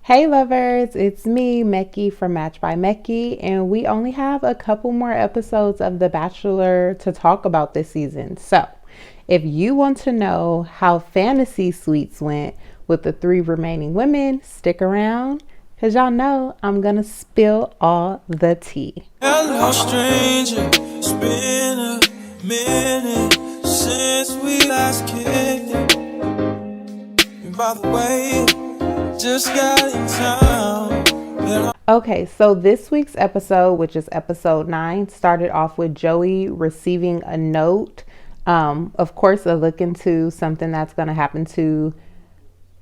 Hey lovers, it's me, Meki from Match by Meki, and we only have a couple more episodes of The Bachelor to talk about this season. So, if you want to know how fantasy suites went with the three remaining women, stick around because y'all know I'm gonna spill all the tea. Hello, stranger. It's been a minute since we last kicked it. And by the way, just got in town. Okay, so this week's episode, which is episode 9, started off with Joey receiving a note. Of course, a look into something that's going to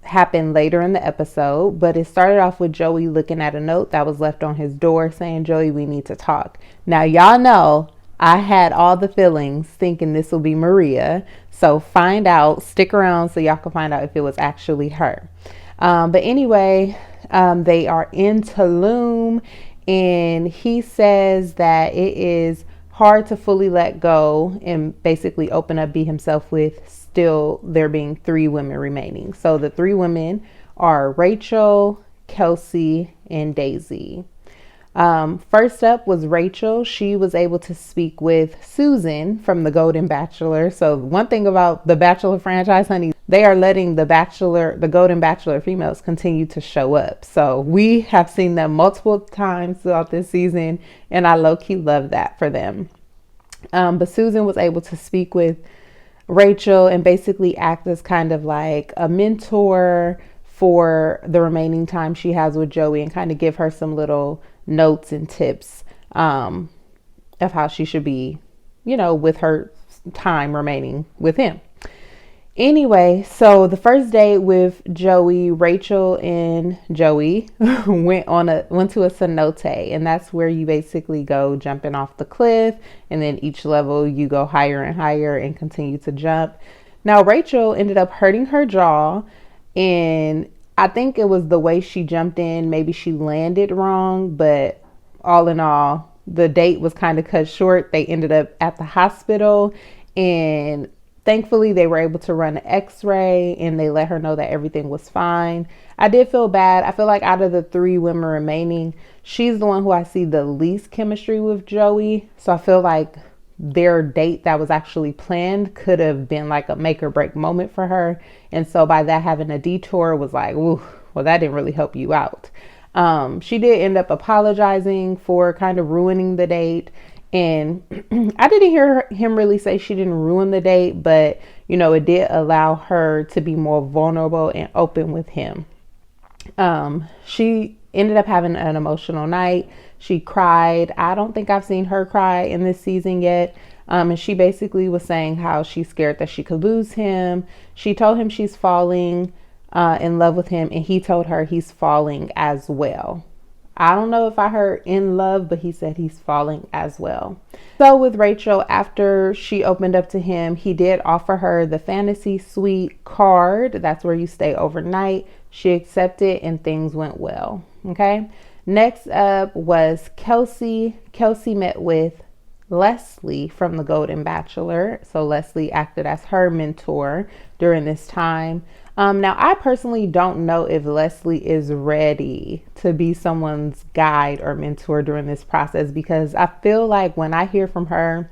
happen later in the episode, but it started off with Joey looking at a note that was left on his door saying, "Joey, we need to talk." Now, y'all know I had all the feelings thinking this will be Maria. So find out, stick around so y'all can find out if it was actually her. But anyway, they are in Tulum, and he says that it is hard to fully let go and basically open up, be himself with still there being three women remaining. So the three women are Rachel, Kelsey, and Daisy. First up was Rachel. She was able to speak with Susan from the Golden Bachelor. So one thing about the Bachelor franchise, honey, they are letting the Golden Bachelor females continue to show up. So we have seen them multiple times throughout this season, and I low-key love that for them. But Susan was able to speak with Rachel and basically act as kind of like a mentor for the remaining time she has with Joey and kind of give her some little notes and tips of how she should be, with her time remaining with him. Anyway, so the first date with Joey, Rachel and Joey went to a cenote, and that's where you basically go jumping off the cliff, and then each level you go higher and higher and continue to jump. Now Rachel ended up hurting her jaw, and I think it was the way she jumped in. Maybe she landed wrong, but all in all, the date was kind of cut short. They ended up at the hospital, and thankfully they were able to run an x-ray and they let her know that everything was fine. I did feel bad. I feel like out of the three women remaining, she's the one who I see the least chemistry with Joey. So I feel like their date that was actually planned could have been like a make or break moment for her. And so by that having a detour was like, ooh, well, that didn't really help you out. She did end up apologizing for kind of ruining the date. And I didn't hear him really say she didn't ruin the date, but, it did allow her to be more vulnerable and open with him. She ended up having an emotional night. She cried. I don't think I've seen her cry in this season yet. And she basically was saying how she's scared that she could lose him. She told him she's falling in love with him, and he told her he's falling as well. I don't know if I heard in love, but he said he's falling as well. So with Rachel, after she opened up to him, he did offer her the fantasy suite card. That's where you stay overnight. She accepted and things went well. Okay. Next up was Kelsey. Kelsey met with Leslie from the Golden Bachelor. So Leslie acted as her mentor during this time. Now, I personally don't know if Leslie is ready to be someone's guide or mentor during this process, because I feel like when I hear from her,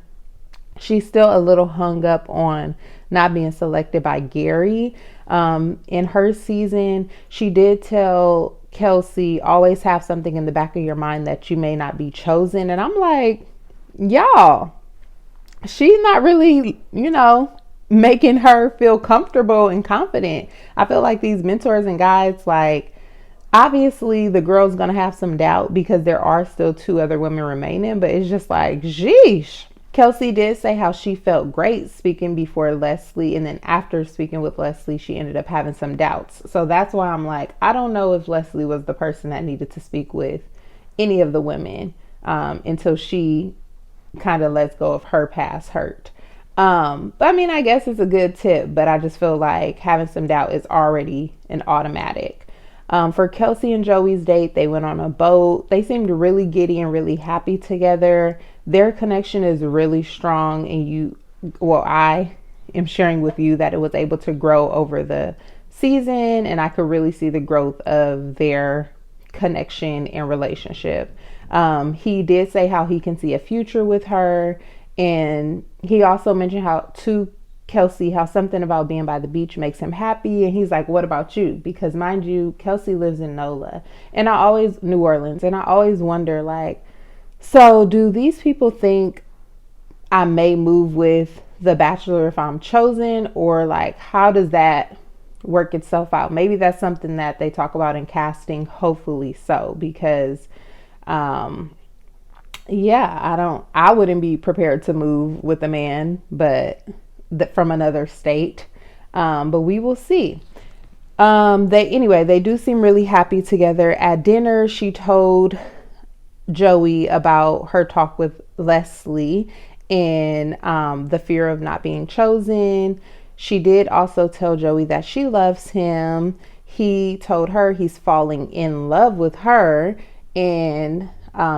she's still a little hung up on not being selected by Gary. In her season, she did tell Kelsey, always have something in the back of your mind that you may not be chosen. And I'm like, y'all, she's not really, making her feel comfortable and confident. I feel like these mentors and guides, like, obviously the girl's gonna have some doubt because there are still two other women remaining, but it's just like, sheesh. Kelsey did say how she felt great speaking before Leslie, and then after speaking with Leslie, she ended up having some doubts. So that's why I'm like, I don't know if Leslie was the person that needed to speak with any of the women until she kind of lets go of her past hurt. But I mean, I guess it's a good tip, but I just feel like having some doubt is already an automatic. For Kelsey and Joey's date, they went on a boat. They seemed really giddy and really happy together. Their connection is really strong, and I am sharing with you that it was able to grow over the season, and I could really see the growth of their connection and relationship. He did say how he can see a future with her, and he also mentioned how to Kelsey how something about being by the beach makes him happy, and he's like, "What about you?" Because mind you, Kelsey lives in NOLA, and I always New Orleans, and I always wonder like, so do these people think I may move with the Bachelor if I'm chosen, or like how does that work itself out? Maybe that's something that they talk about in casting. Hopefully so, because yeah, I wouldn't be prepared to move with a man, but from another state. But we will see. They do seem really happy together. At dinner, she told Joey about her talk with Leslie and the fear of not being chosen. She did also tell Joey that she loves him. He told her he's falling in love with her, and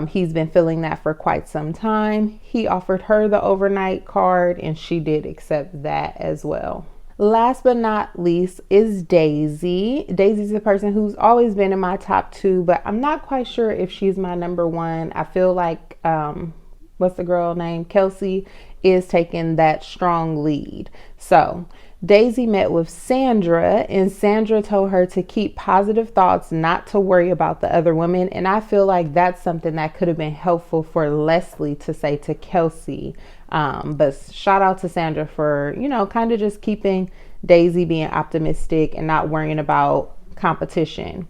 he's been feeling that for quite some time. He offered her the overnight card, and she did accept that as well. Last but not least is Daisy. Daisy's the person who's always been in my top 2, but I'm not quite sure if she's my number 1. I feel like, what's the girl name? Kelsey is taking that strong lead. So Daisy met with Sandra, and Sandra told her to keep positive thoughts, not to worry about the other women. And I feel like that's something that could have been helpful for Leslie to say to Kelsey. But shout out to Sandra for, kind of just keeping Daisy being optimistic and not worrying about competition.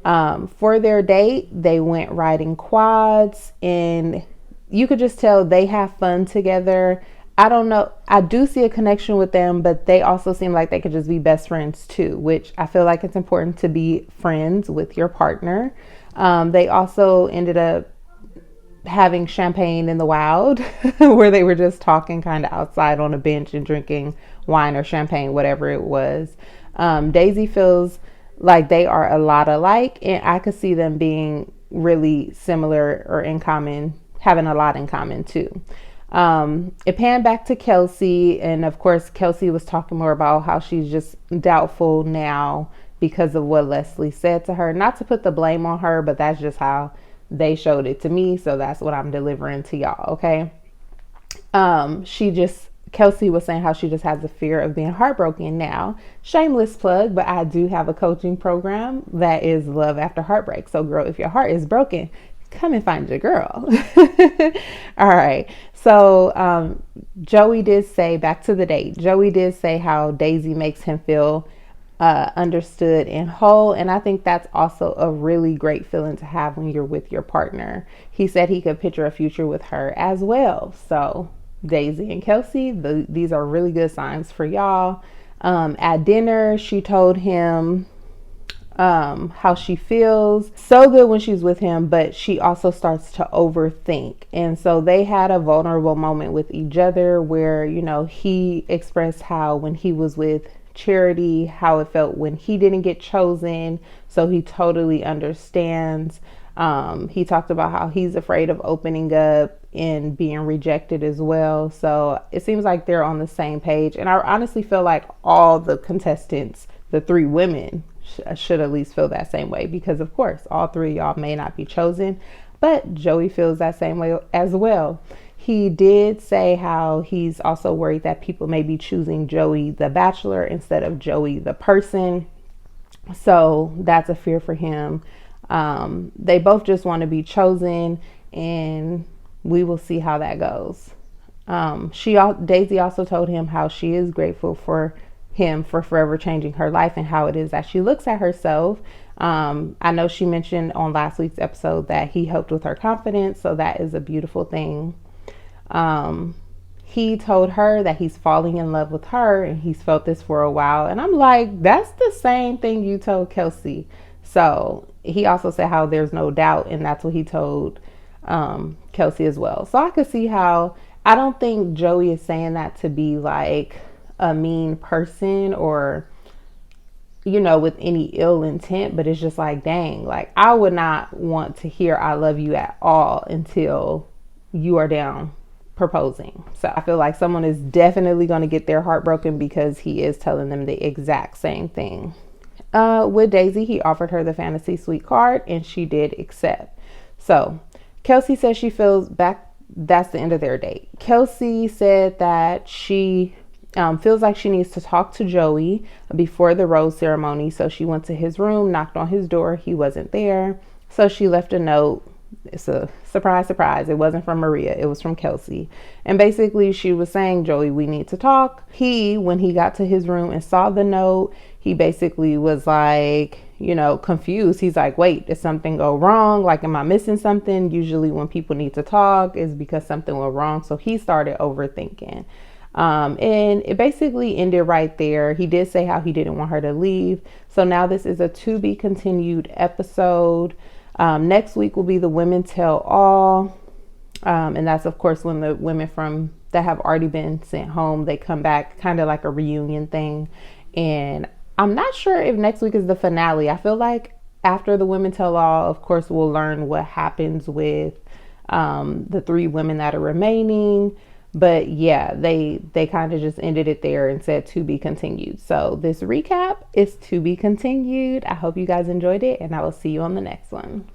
For their date, they went riding quads, and you could just tell they have fun together. I don't know. I do see a connection with them, but they also seem like they could just be best friends too, which I feel like it's important to be friends with your partner. They also ended up having champagne in the wild where they were just talking kind of outside on a bench and drinking wine or champagne, whatever it was. Daisy feels like they are a lot alike, and I could see them being really similar or in common, having a lot in common too. It panned back to Kelsey, and of course Kelsey was talking more about how she's just doubtful now because of what Leslie said to her. Not to put the blame on her, but that's just how they showed it to me, so that's what I'm delivering to y'all, okay? Kelsey was saying how she just has a fear of being heartbroken now. Shameless plug, but I do have a coaching program that is Love After Heartbreak. So girl, if your heart is broken, come and find your girl. All right. So Joey did say, back to the date, Joey did say how Daisy makes him feel understood and whole. And I think that's also a really great feeling to have when you're with your partner. He said he could picture a future with her as well. So Daisy and Kelsey, these are really good signs for y'all. At dinner, she told him how she feels so good when she's with him, but she also starts to overthink. And so they had a vulnerable moment with each other where, he expressed how when he was with Charity, how it felt when he didn't get chosen. So he totally understands. He talked about how he's afraid of opening up and being rejected as well. So it seems like they're on the same page. And I honestly feel like all the contestants, the 3 women, should at least feel that same way, because of course all 3 of y'all may not be chosen, but Joey feels that same way as well. He did say how he's also worried that people may be choosing Joey the Bachelor instead of Joey the person. So that's a fear for him. They both just want to be chosen, and we will see how that goes. Daisy also told him how she is grateful for him for forever changing her life and how it is that she looks at herself. I know she mentioned on last week's episode that he helped with her confidence, so that is a beautiful thing. He told her that he's falling in love with her, and he's felt this for a while. And I'm like, that's the same thing you told Kelsey. So he also said how there's no doubt, and that's what he told Kelsey as well. So I could see how, I don't think Joey is saying that to be like a mean person or, with any ill intent, but it's just like, dang, like I would not want to hear I love you at all until you are down proposing. So I feel like someone is definitely going to get their heart broken because he is telling them the exact same thing. With Daisy, he offered her the fantasy suite card and she did accept. So Kelsey says she feels back. That's the end of their date. Kelsey said that she feels like she needs to talk to Joey before the rose ceremony. So she went to his room, knocked on his door. He wasn't there. So she left a note. It's a surprise, surprise. It wasn't from Maria. It was from Kelsey. And basically she was saying, Joey, we need to talk. When he got to his room and saw the note, he basically was like, confused. He's like, wait, did something go wrong? Like, am I missing something? Usually when people need to talk is because something went wrong. So he started overthinking. And it basically ended right there. He did say how he didn't want her to leave. So now this is a to be continued episode. Next week will be the Women Tell All. And that's, of course, when the women that have already been sent home, they come back, kind of like a reunion thing. And I'm not sure if next week is the finale. I feel like after the Women Tell All, of course, we'll learn what happens with the 3 women that are remaining. But yeah, they kind of just ended it there and said to be continued. So this recap is to be continued. I hope you guys enjoyed it, and I will see you on the next one.